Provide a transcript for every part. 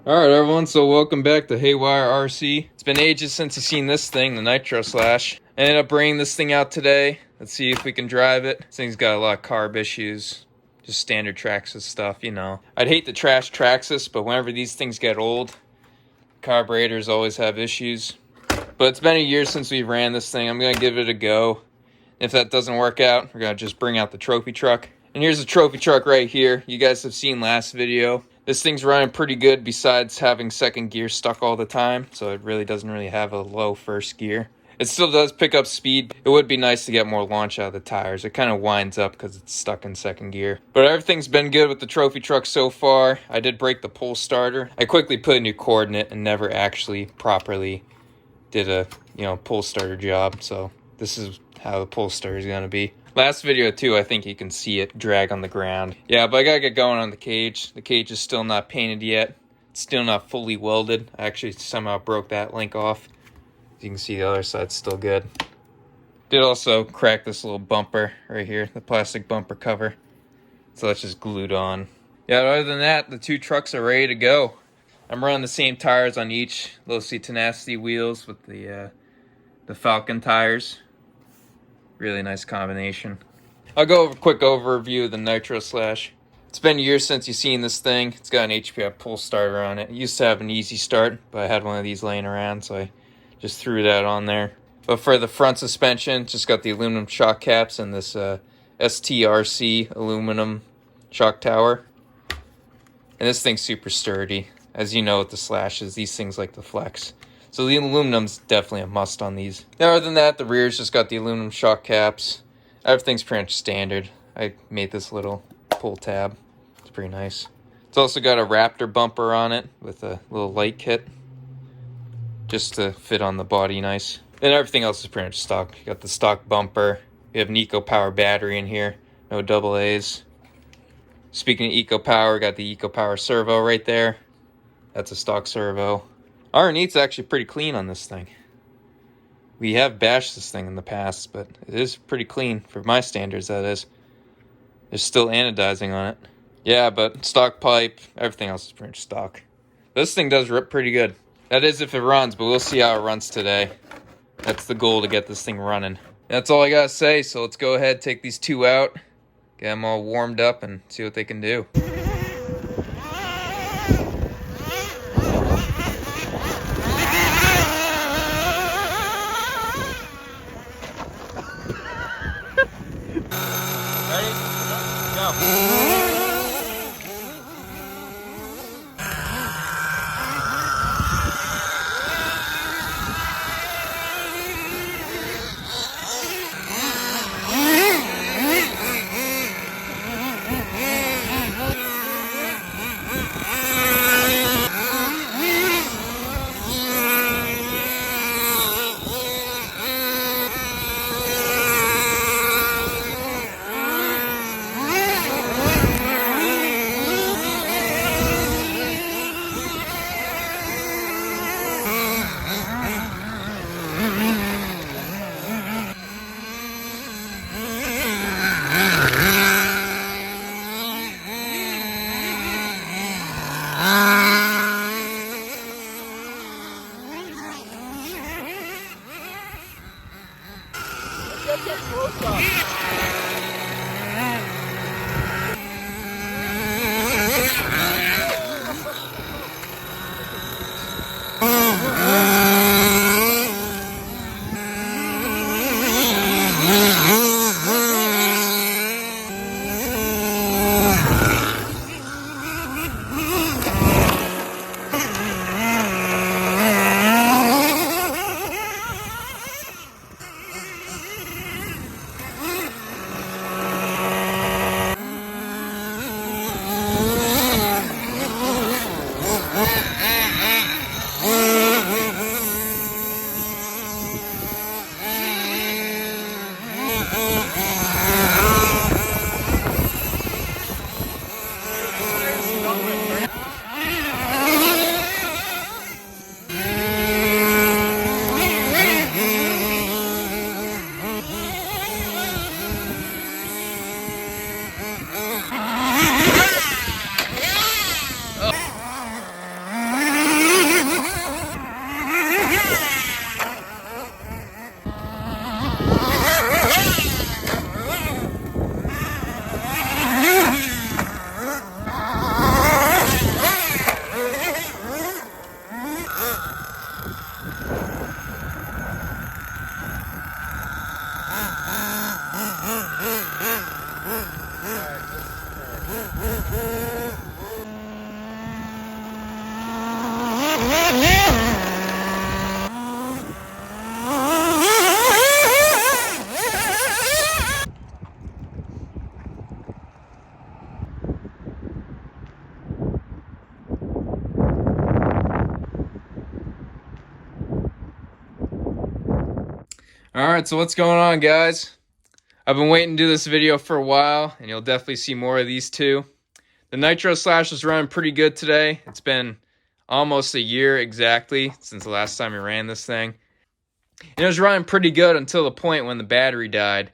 Alright everyone, so welcome back to Haywire RC. It's been ages since you've seen this thing, the Nitro Slash. I ended up bringing this thing out today. Let's see if we can drive it. This thing's got a lot of carb issues. Just standard Traxxas stuff, you know. I'd hate to trash Traxxas, but whenever these things get old, carburetors always have issues. But it's been a year since we ran this thing. I'm going to give it a go. If that doesn't work out, we're going to just bring out the trophy truck. And here's the trophy truck right here. You guys have seen last video. This thing's running pretty good besides having second gear stuck all the time. So it really doesn't have a low first gear. It still does pick up speed. It would be nice to get more launch out of the tires. It kind of winds up because it's stuck in second gear. But everything's been good with the trophy truck so far. I did break the pull starter. I quickly put a new cord in it and never actually properly did a pull starter job. So this is how the pull starter is going to be. Last video too, I think you can see it drag on the ground. Yeah, but I gotta get going on the cage. The cage is still not painted yet. It's still not fully welded. I actually somehow broke that link off. As you can see, the other side's still good. Did also crack this little bumper right here, the plastic bumper cover. So that's just glued on. Yeah, other than that, the two trucks are ready to go. I'm running the same tires on each. Low-C Tenacity wheels with the Falcon tires. Really nice combination. I'll go over a quick overview of the Nitro Slash. It's been years since you've seen this thing. It's got an HPI pull starter on it. It used to have an easy start, but I had one of these laying around, so I just threw that on there. But for the front suspension, just got the aluminum shock caps and this STRC aluminum shock tower. And this thing's super sturdy. As you know with the Slashes, these things like to flex. So the aluminum's definitely a must on these. Now, other than that, the rear's just got the aluminum shock caps. Everything's pretty much standard. I made this little pull tab. It's pretty nice. It's also got a Raptor bumper on it with a little light kit. Just to fit on the body nice. Then everything else is pretty much stock. You got the stock bumper. We have an Eco Power battery in here. No AA's. Speaking of Eco Power, got the Eco Power servo right there. That's a stock servo. Underneath's actually pretty clean on this thing. We have bashed this thing in the past, but it is pretty clean for my standards, that is. There's still anodizing on it. Yeah, but stock pipe, everything else is pretty much stock. This thing does rip pretty good. That is if it runs, but we'll see how it runs today. That's the goal, to get this thing running. That's all I gotta say, so let's go ahead, take these two out, get them all warmed up, and see what they can do. Alright, so what's going on, guys? I've been waiting to do this video for a while, and you'll definitely see more of these too. The Nitro Slash is running pretty good today. It's been almost a year exactly since the last time we ran this thing. And it was running pretty good until the point when the battery died.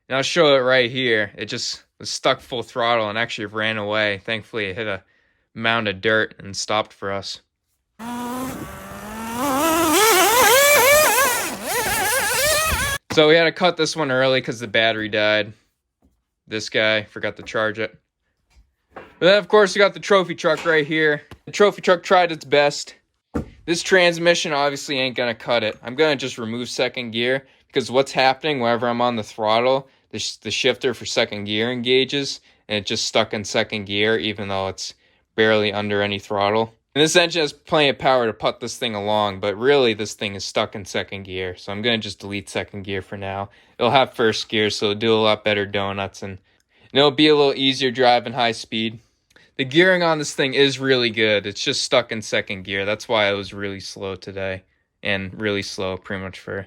And I'll show it right here. It just was stuck full throttle and actually ran away. Thankfully, it hit a mound of dirt and stopped for us. So we had to cut this one early because the battery died. This guy forgot to charge it. But then, of course, we got the trophy truck right here. The trophy truck tried its best. This transmission obviously ain't going to cut it. I'm going to just remove second gear because what's happening whenever I'm on the throttle, the shifter for second gear engages, and it just stuck in second gear even though it's barely under any throttle. And this engine has plenty of power to put this thing along, but really this thing is stuck in second gear. So I'm going to just delete second gear for now. It'll have first gear, so it'll do a lot better donuts, and it'll be a little easier driving high speed. The gearing on this thing is really good. It's just stuck in second gear. That's why it was really slow today, and really slow pretty much for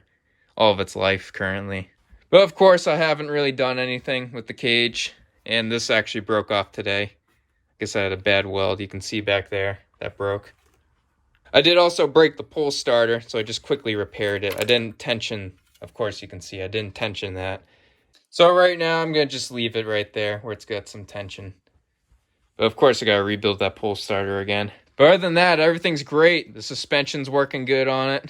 all of its life currently. But of course, I haven't really done anything with the cage, and this actually broke off today. I guess I had a bad weld. You can see back there. That broke. I did also break the pull starter, so I just quickly repaired it. I didn't tension, of course you can see, I didn't tension that. So right now I'm going to just leave it right there where it's got some tension. But of course I got to rebuild that pull starter again. But other than that, everything's great. The suspension's working good on it.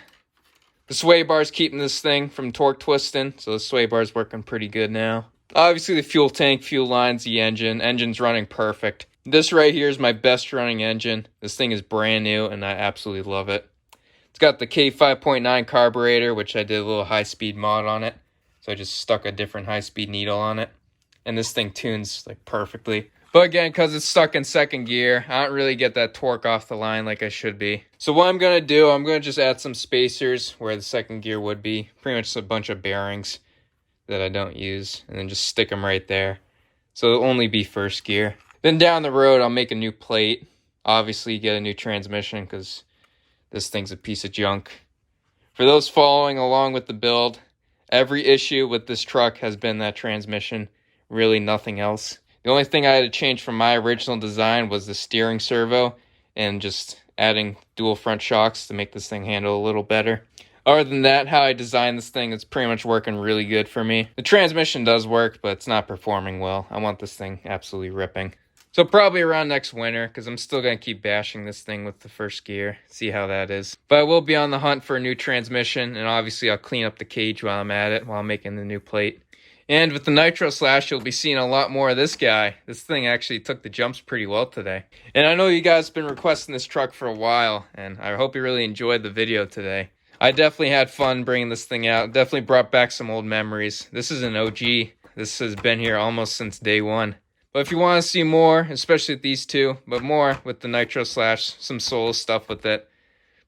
The sway bar's keeping this thing from torque twisting, so the sway bar's working pretty good now. Obviously the fuel tank, fuel lines, the engine's running perfect. This right here is my best running engine. This thing is brand new and I absolutely love it. It's got the K5.9 carburetor, which I did a little high speed mod on it. So I just stuck a different high speed needle on it. And this thing tunes like perfectly. But again, because it's stuck in second gear, I don't really get that torque off the line like I should be. So what I'm going to do, I'm going to just add some spacers where the second gear would be. Pretty much a bunch of bearings that I don't use. And then just stick them right there. So it'll only be first gear. Then down the road, I'll make a new plate. Obviously, get a new transmission because this thing's a piece of junk. For those following along with the build, every issue with this truck has been that transmission. Really nothing else. The only thing I had to change from my original design was the steering servo and just adding dual front shocks to make this thing handle a little better. Other than that, how I designed this thing, it's pretty much working really good for me. The transmission does work, but it's not performing well. I want this thing absolutely ripping. So probably around next winter, because I'm still going to keep bashing this thing with the first gear, see how that is. But I will be on the hunt for a new transmission, and obviously I'll clean up the cage while I'm at it, while I'm making the new plate. And with the Nitro Slash, you'll be seeing a lot more of this guy. This thing actually took the jumps pretty well today. And I know you guys have been requesting this truck for a while, and I hope you really enjoyed the video today. I definitely had fun bringing this thing out. Definitely brought back some old memories. This is an OG. This has been here almost since day one. But if you want to see more, especially with these two, but more with the Nitro Slash, some solo stuff with it,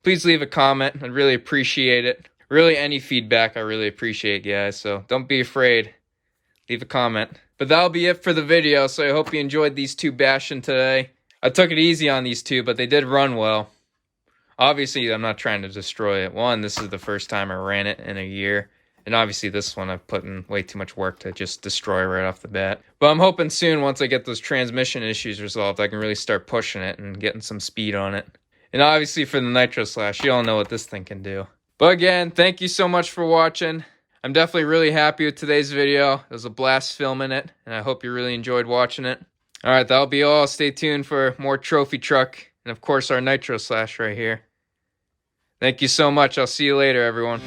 please leave a comment. I'd really appreciate it. Really, any feedback I really appreciate, guys. So don't be afraid. Leave a comment. But that'll be it for the video, so I hope you enjoyed these two bashing today. I took it easy on these two, but they did run well. Obviously, I'm not trying to destroy it. One, this is the first time I ran it in a year. And obviously this one I've put in way too much work to just destroy right off the bat. But I'm hoping soon, once I get those transmission issues resolved, I can really start pushing it and getting some speed on it. And obviously for the Nitro Slash, you all know what this thing can do. But again, thank you so much for watching. I'm definitely really happy with today's video. It was a blast filming it, and I hope you really enjoyed watching it. Alright, that'll be all. Stay tuned for more trophy truck, and of course our Nitro Slash right here. Thank you so much. I'll see you later, everyone.